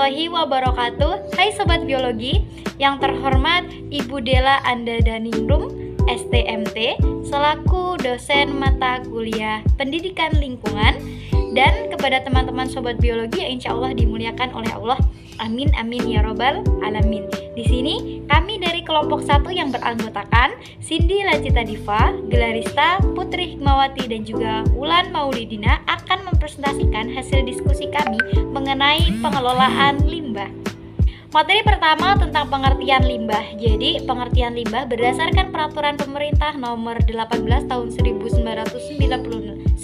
warahmatullahi wabarakatuh. Hai Sobat Biologi, yang terhormat Ibu Dela Anda Daningrum, STMT, selaku dosen mata kuliah Pendidikan Lingkungan, dan kepada teman-teman Sobat Biologi yang insya Allah dimuliakan oleh Allah. Amin amin ya robbal alamin. Di sini kami dari kelompok 1 yang beranggotakan Cindy Lacita Diva, Gelarista, Putri Hikmawati, dan juga Wulan Maulidina akan mempresentasikan hasil diskusi kami mengenai pengelolaan limbah. Materi pertama tentang pengertian limbah. Jadi, pengertian limbah berdasarkan peraturan pemerintah nomor 18 tahun 1999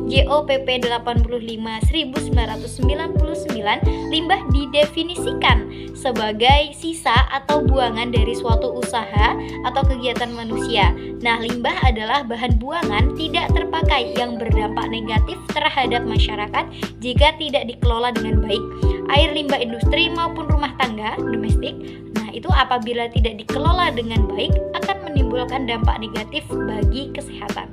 GOPP 85/1999, limbah didefinisikan sebagai sisa atau buangan dari suatu usaha atau kegiatan manusia. Nah, limbah adalah bahan buangan tidak terpakai yang berdampak negatif terhadap masyarakat jika tidak dikelola dengan baik. Air limbah industri maupun rumah tangga domestik, nah itu apabila tidak dikelola dengan baik akan menimbulkan dampak negatif bagi kesehatan.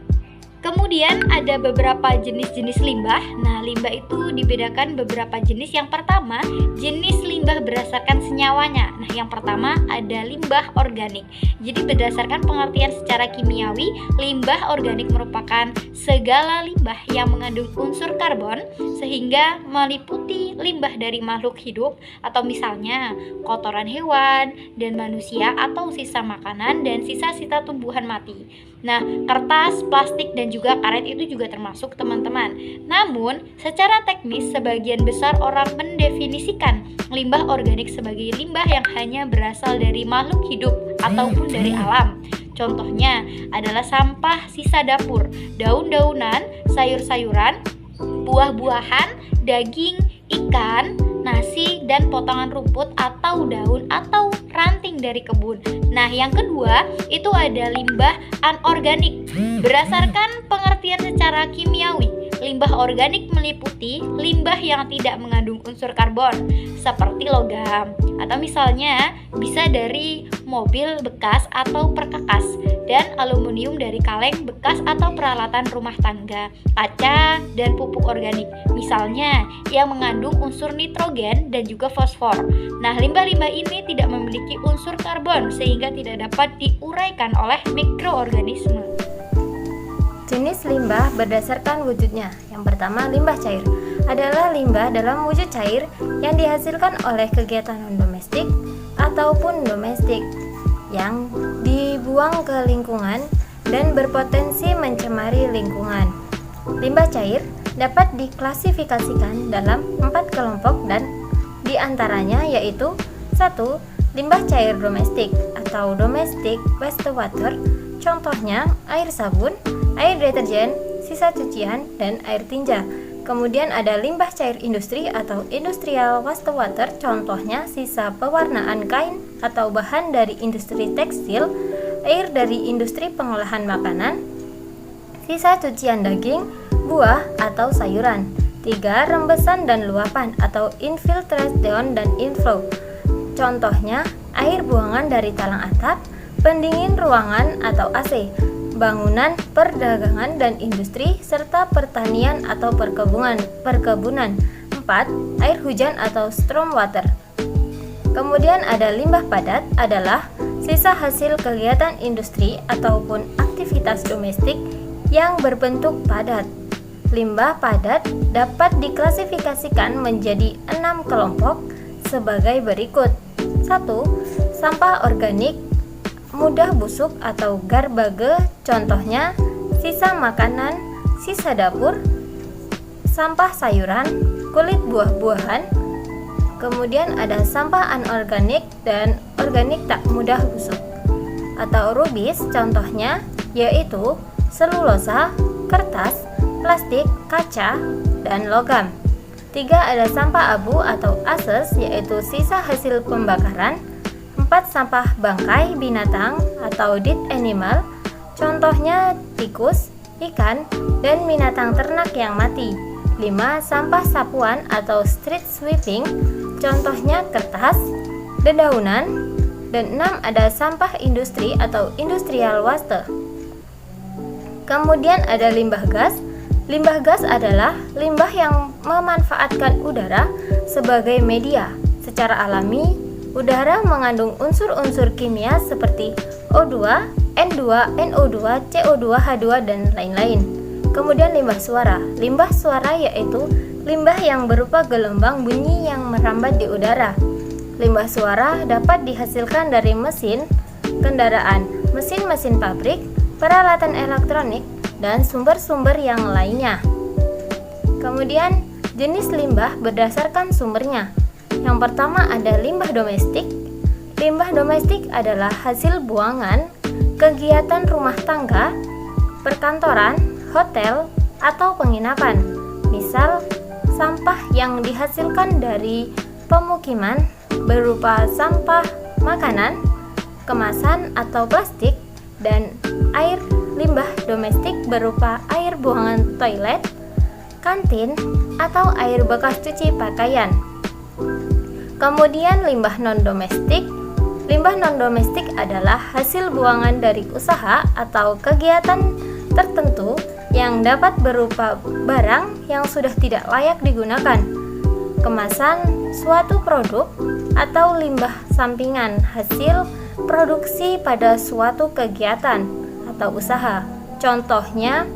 Kemudian ada beberapa jenis-jenis limbah. Nah, limbah itu dibedakan beberapa jenis. Yang pertama, jenis limbah berdasarkan senyawanya. Nah, yang pertama ada limbah organik. Jadi berdasarkan pengertian secara kimiawi, limbah organik merupakan segala limbah yang mengandung unsur karbon sehingga meliputi limbah dari makhluk hidup atau misalnya kotoran hewan dan manusia atau sisa makanan dan sisa-sisa tumbuhan mati. Nah, kertas, plastik, dan juga karet itu juga termasuk, teman-teman. Namun, secara teknis sebagian besar orang mendefinisikan limbah organik sebagai limbah yang hanya berasal dari makhluk hidup ataupun dari alam. Contohnya adalah sampah sisa dapur, daun-daunan, sayur-sayuran, buah-buahan, daging, ikan, nasi, dan potongan rumput atau daun atau ranting dari kebun. Nah, yang kedua itu ada limbah anorganik. Berdasarkan pengertian secara kimiawi, limbah organik meliputi limbah yang tidak mengandung unsur karbon seperti logam atau misalnya bisa dari mobil bekas atau perkakas, dan aluminium dari kaleng bekas atau peralatan rumah tangga, kaca, dan pupuk organik misalnya yang mengandung unsur nitrogen dan juga fosfor. Nah, limbah-limbah ini tidak memiliki unsur karbon sehingga tidak dapat diuraikan oleh mikroorganisme. Jenis limbah berdasarkan wujudnya. Yang pertama, limbah cair adalah limbah dalam wujud cair yang dihasilkan oleh kegiatan non-domestik ataupun domestik yang dibuang ke lingkungan dan berpotensi mencemari lingkungan. Limbah cair dapat diklasifikasikan dalam 4 kelompok dan diantaranya yaitu 1. Limbah cair domestik atau domestic wastewater, contohnya air sabun, air deterjen, sisa cucian, dan air tinja. Kemudian ada limbah cair industri atau industrial wastewater, contohnya sisa pewarnaan kain atau bahan dari industri tekstil, air dari industri pengolahan makanan, sisa cucian daging, buah, atau sayuran. 3. Rembesan dan luapan atau infiltration dan inflow, contohnya air buangan dari talang atap, pendingin ruangan atau AC, bangunan, perdagangan dan industri, serta pertanian atau perkebunan. 4. Air hujan atau stormwater. Kemudian ada limbah padat adalah sisa hasil kegiatan industri ataupun aktivitas domestik yang berbentuk padat. Limbah padat dapat diklasifikasikan menjadi 6 kelompok sebagai berikut. 1. Sampah organik mudah busuk atau garbage, contohnya sisa makanan, sisa dapur, sampah sayuran, kulit buah-buahan. Kemudian ada sampah anorganik dan organik tak mudah busuk atau rubis, contohnya yaitu selulosa, kertas, plastik, kaca, dan logam. 3. Ada sampah abu atau ashes, yaitu sisa hasil pembakaran. 4. Sampah bangkai binatang atau dead animal, contohnya tikus, ikan, dan binatang ternak yang mati. 5. Sampah sapuan atau street sweeping, contohnya kertas, dedaunan. Dan 6. Ada sampah industri atau industrial waste. Kemudian ada limbah gas Limbah gas adalah limbah yang memanfaatkan udara sebagai media. Secara alami, udara mengandung unsur-unsur kimia seperti O2, N2, NO2, CO2, H2, dan lain-lain. Kemudian limbah suara. Limbah suara yaitu limbah yang berupa gelombang bunyi yang merambat di udara. Limbah suara dapat dihasilkan dari mesin kendaraan, mesin-mesin pabrik, peralatan elektronik, dan sumber-sumber yang lainnya. Kemudian, jenis limbah berdasarkan sumbernya. Yang pertama ada limbah domestik. Limbah domestik adalah hasil buangan kegiatan rumah tangga, perkantoran, hotel, atau penginapan. Misal, sampah yang dihasilkan dari pemukiman berupa sampah makanan, kemasan atau plastik, dan air limbah domestik berupa air buangan toilet, kantin, atau air bekas cuci pakaian. Kemudian limbah non-domestik. Limbah non-domestik adalah hasil buangan dari usaha atau kegiatan tertentu yang dapat berupa barang yang sudah tidak layak digunakan, kemasan suatu produk, atau limbah sampingan hasil produksi pada suatu kegiatan atau usaha. Contohnya,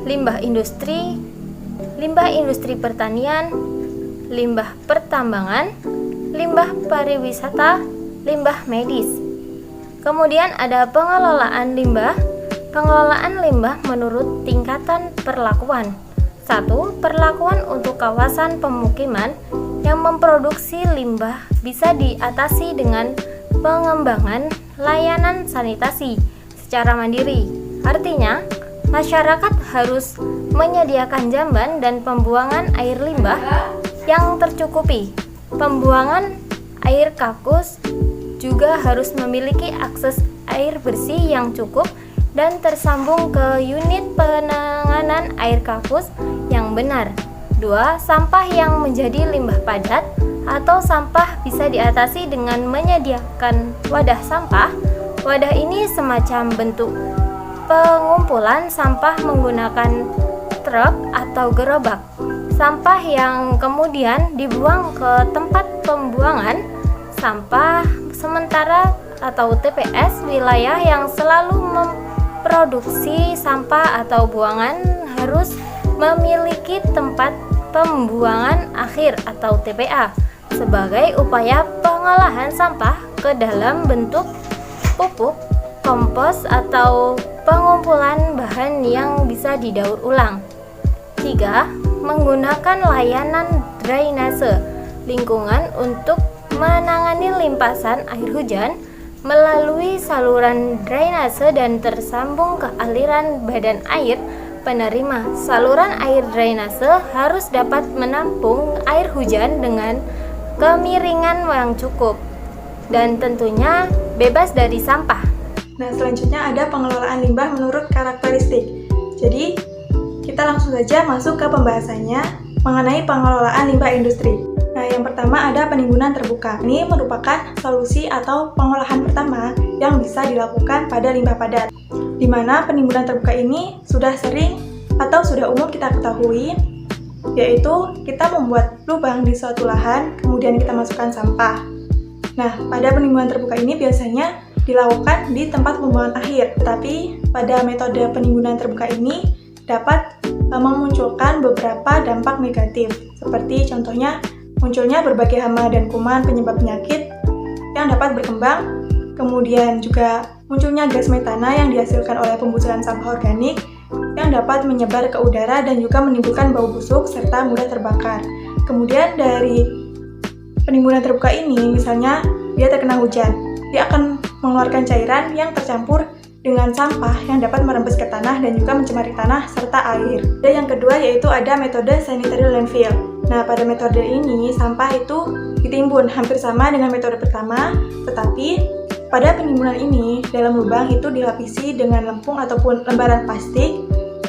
limbah industri pertanian, limbah pertambangan, limbah pariwisata, limbah medis. Kemudian ada pengelolaan limbah. Pengelolaan limbah menurut tingkatan perlakuan. 1. Perlakuan untuk kawasan pemukiman yang memproduksi limbah bisa diatasi dengan pengembangan layanan sanitasi secara mandiri. Artinya, masyarakat harus menyediakan jamban dan pembuangan air limbah yang tercukupi. Pembuangan air kakus juga harus memiliki akses air bersih yang cukup dan tersambung ke unit penanganan air kakus yang benar. 2. Sampah yang menjadi limbah padat atau sampah bisa diatasi dengan menyediakan wadah sampah. Wadah ini semacam bentuk pengumpulan sampah menggunakan truk atau gerobak. Sampah yang kemudian dibuang ke tempat pembuangan sampah sementara atau TPS wilayah yang selalu memproduksi sampah atau buangan harus memiliki tempat pembuangan akhir atau TPA sebagai upaya pengolahan sampah ke dalam bentuk pupuk, kompos, atau pengumpulan bahan yang bisa didaur ulang. 3. Menggunakan layanan drainase lingkungan untuk menangani limpasan air hujan melalui saluran drainase dan tersambung ke aliran badan air penerima. Saluran air drainase harus dapat menampung air hujan dengan kemiringan yang cukup dan tentunya bebas dari sampah. Nah, selanjutnya ada pengelolaan limbah menurut karakteristik. Jadi, kita langsung saja masuk ke pembahasannya mengenai pengelolaan limbah industri. Nah, yang pertama ada penimbunan terbuka. Ini merupakan solusi atau pengolahan pertama yang bisa dilakukan pada limbah padat. Di mana penimbunan terbuka ini sudah sering atau sudah umum kita ketahui, yaitu kita membuat lubang di suatu lahan, kemudian kita masukkan sampah. Nah, pada penimbunan terbuka ini biasanya dilakukan di tempat pembuangan akhir, tetapi pada metode penimbunan terbuka ini dapat memunculkan beberapa dampak negatif, seperti contohnya munculnya berbagai hama dan kuman penyebab penyakit yang dapat berkembang, kemudian juga munculnya gas metana yang dihasilkan oleh pembusukan sampah organik yang dapat menyebar ke udara dan juga menimbulkan bau busuk serta mudah terbakar. Kemudian dari penimbunan terbuka ini, misalnya dia terkena hujan, dia akan mengeluarkan cairan yang tercampur dengan sampah yang dapat merembes ke tanah dan juga mencemari tanah serta air. Dan yang kedua yaitu ada metode sanitary landfill. Nah, pada metode ini sampah itu ditimbun hampir sama dengan metode pertama, tetapi pada penimbunan ini dalam lubang itu dilapisi dengan lempung ataupun lembaran plastik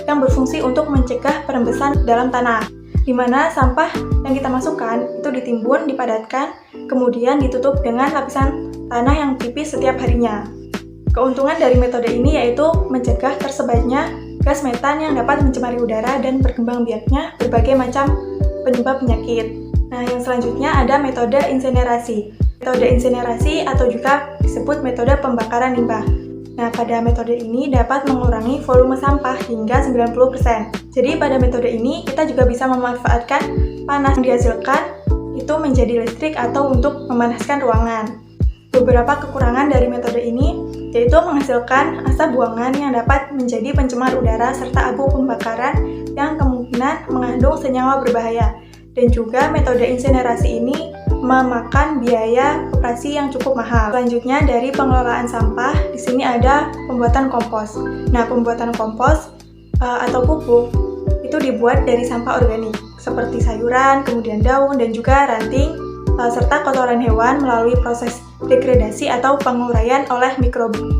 yang berfungsi untuk mencegah perembesan dalam tanah, di mana sampah yang kita masukkan itu ditimbun, dipadatkan, kemudian ditutup dengan lapisan tanah yang tipis setiap harinya. Keuntungan dari metode ini yaitu mencegah tersebarnya gas metan yang dapat mencemari udara dan berkembang biaknya berbagai macam penyebab penyakit. Nah, yang selanjutnya ada metode insinerasi. Metode insinerasi atau juga disebut metode pembakaran limbah. Nah, pada metode ini dapat mengurangi volume sampah hingga 90%. Jadi, pada metode ini kita juga bisa memanfaatkan panas yang dihasilkan itu menjadi listrik atau untuk memanaskan ruangan. Beberapa kekurangan dari metode ini yaitu menghasilkan asap buangan yang dapat menjadi pencemar udara serta abu pembakaran yang kemungkinan mengandung senyawa berbahaya. Dan juga metode insinerasi ini memakan biaya operasi yang cukup mahal. Selanjutnya dari pengelolaan sampah, di sini ada pembuatan kompos. Nah, pembuatan kompos atau pupuk itu dibuat dari sampah organik seperti sayuran, kemudian daun dan juga ranting serta kotoran hewan melalui proses degradasi atau penguraian oleh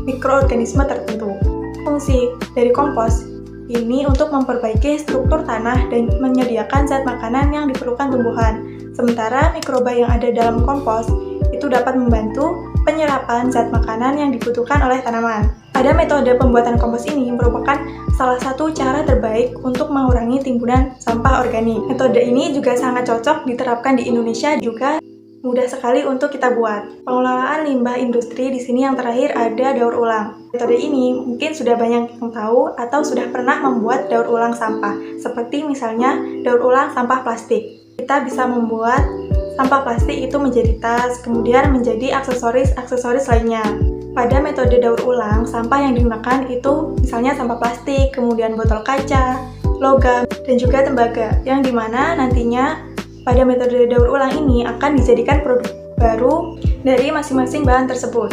mikroorganisme tertentu. Fungsi dari kompos ini untuk memperbaiki struktur tanah dan menyediakan zat makanan yang diperlukan tumbuhan. Sementara mikroba yang ada dalam kompos itu dapat membantu penyerapan zat makanan yang dibutuhkan oleh tanaman. Pada metode pembuatan kompos ini merupakan salah satu cara terbaik untuk mengurangi timbunan sampah organik. Metode ini juga sangat cocok diterapkan di Indonesia, juga mudah sekali untuk kita buat. Pengelolaan limbah industri di sini yang terakhir ada daur ulang. Metode ini mungkin sudah banyak yang tahu atau sudah pernah membuat daur ulang sampah, seperti misalnya daur ulang sampah plastik. Kita bisa membuat sampah plastik itu menjadi tas, kemudian menjadi aksesoris lainnya. Pada metode daur ulang, sampah yang digunakan itu misalnya sampah plastik, kemudian botol kaca, logam, dan juga tembaga, yang dimana nantinya pada metode daur ulang ini akan dijadikan produk baru dari masing-masing bahan tersebut.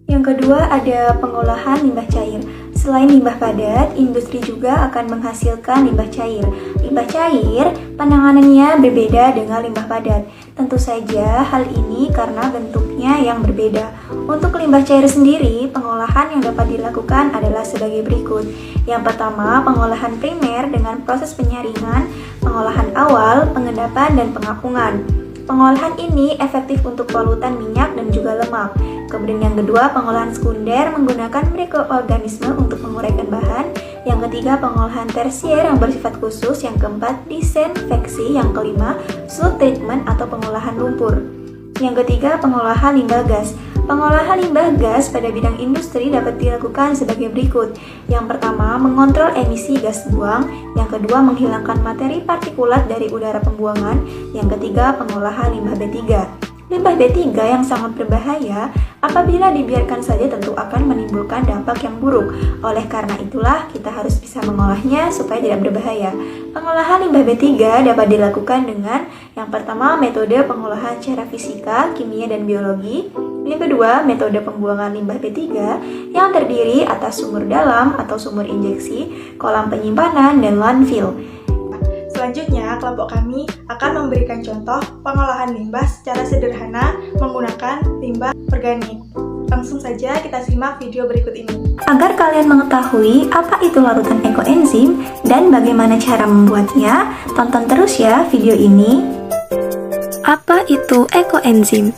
Yang kedua ada pengolahan limbah cair. Selain limbah padat, industri juga akan menghasilkan limbah cair. Limbah cair, penanganannya berbeda dengan limbah padat. Tentu saja hal ini karena bentuknya yang berbeda. Untuk limbah cair sendiri, pengolahan yang dapat dilakukan adalah sebagai berikut. Yang pertama, pengolahan primer dengan proses penyaringan, pengolahan awal, pengendapan, dan pengapungan. Pengolahan ini efektif untuk polutan minyak dan juga lemak. Kemudian yang kedua, pengolahan sekunder menggunakan mikroorganisme untuk menguraikan bahan. Yang ketiga, pengolahan tersier yang bersifat khusus. Yang keempat, disinfeksi. Yang kelima, soil treatment atau pengolahan lumpur. Yang ketiga, pengolahan limbah gas. Pengolahan limbah gas pada bidang industri dapat dilakukan sebagai berikut. Yang pertama, mengontrol emisi gas buang. Yang kedua, menghilangkan materi partikulat dari udara pembuangan. Yang ketiga, pengolahan limbah B3. Limbah B3 yang sangat berbahaya apabila dibiarkan saja tentu akan menimbulkan dampak yang buruk. Oleh karena itulah kita harus bisa mengolahnya supaya tidak berbahaya. Pengolahan limbah B3 dapat dilakukan dengan yang pertama metode pengolahan secara fisika, kimia, dan biologi. Yang kedua, metode pembuangan limbah B3 yang terdiri atas sumur dalam atau sumur injeksi, kolam penyimpanan, dan landfill. Selanjutnya, kelompok kami akan memberikan contoh pengolahan limbah secara sederhana menggunakan limbah organik. Langsung saja kita simak video berikut ini. Agar kalian mengetahui apa itu larutan ekoenzim dan bagaimana cara membuatnya, tonton terus ya video ini. Apa itu ekoenzim?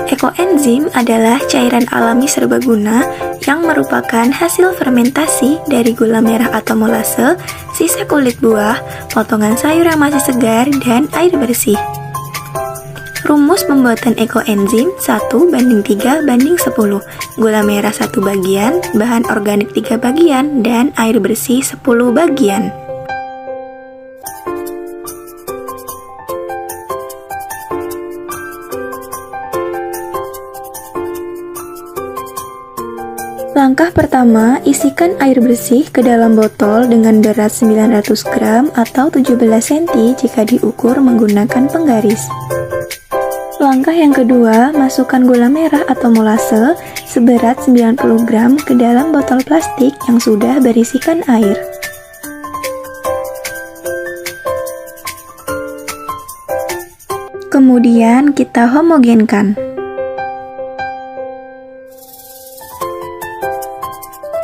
Ekoenzim adalah cairan alami serbaguna yang merupakan hasil fermentasi dari gula merah atau molase, sisa kulit buah, potongan sayur yang masih segar, dan air bersih. Rumus pembuatan ekoenzim 1:3:10. Gula merah 1 bagian, bahan organik 3 bagian, dan air bersih 10 bagian. Langkah pertama, isikan air bersih ke dalam botol dengan berat 900 gram atau 17 cm jika diukur menggunakan penggaris. Langkah yang kedua, masukkan gula merah atau molase seberat 90 gram ke dalam botol plastik yang sudah berisikan air. Kemudian kita homogenkan.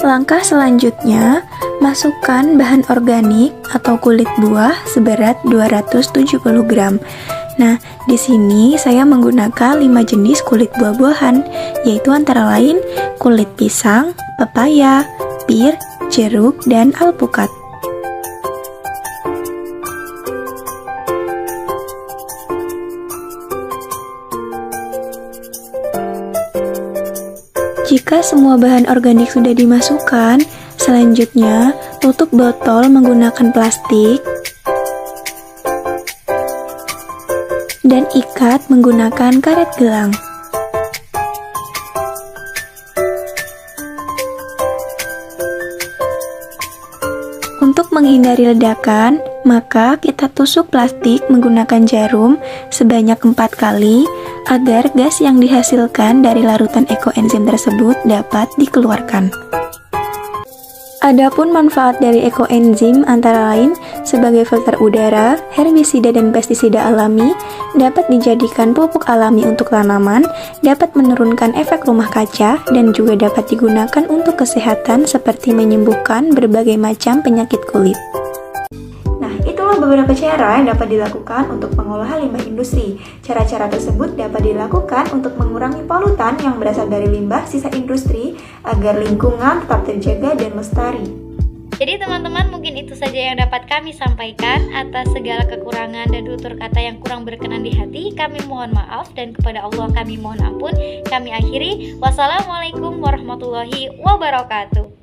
Langkah selanjutnya, masukkan bahan organik atau kulit buah seberat 270 gram. Nah, di sini saya menggunakan 5 jenis kulit buah-buahan, yaitu antara lain kulit pisang, pepaya, pir, jeruk, dan alpukat. Jika semua bahan organik sudah dimasukkan, selanjutnya tutup botol menggunakan plastik dan ikat menggunakan karet gelang. Untuk menghindari ledakan, maka kita tusuk plastik menggunakan jarum sebanyak 4 kali agar gas yang dihasilkan dari larutan ekoenzim tersebut dapat dikeluarkan. Adapun manfaat dari ekoenzim antara lain sebagai filter udara, herbisida dan pestisida alami, dapat dijadikan pupuk alami untuk tanaman, dapat menurunkan efek rumah kaca, dan juga dapat digunakan untuk kesehatan seperti menyembuhkan berbagai macam penyakit kulit. Nah, itulah beberapa cara yang dapat dilakukan untuk pengolahan limbah industri. Cara-cara tersebut dapat dilakukan untuk mengurangi polutan yang berasal dari limbah sisa industri agar lingkungan tetap terjaga dan lestari. Jadi teman-teman, mungkin itu saja yang dapat kami sampaikan. Atas segala kekurangan dan tutur kata yang kurang berkenan di hati, kami mohon maaf, dan kepada Allah kami mohon ampun. Kami akhiri. Wassalamualaikum warahmatullahi wabarakatuh.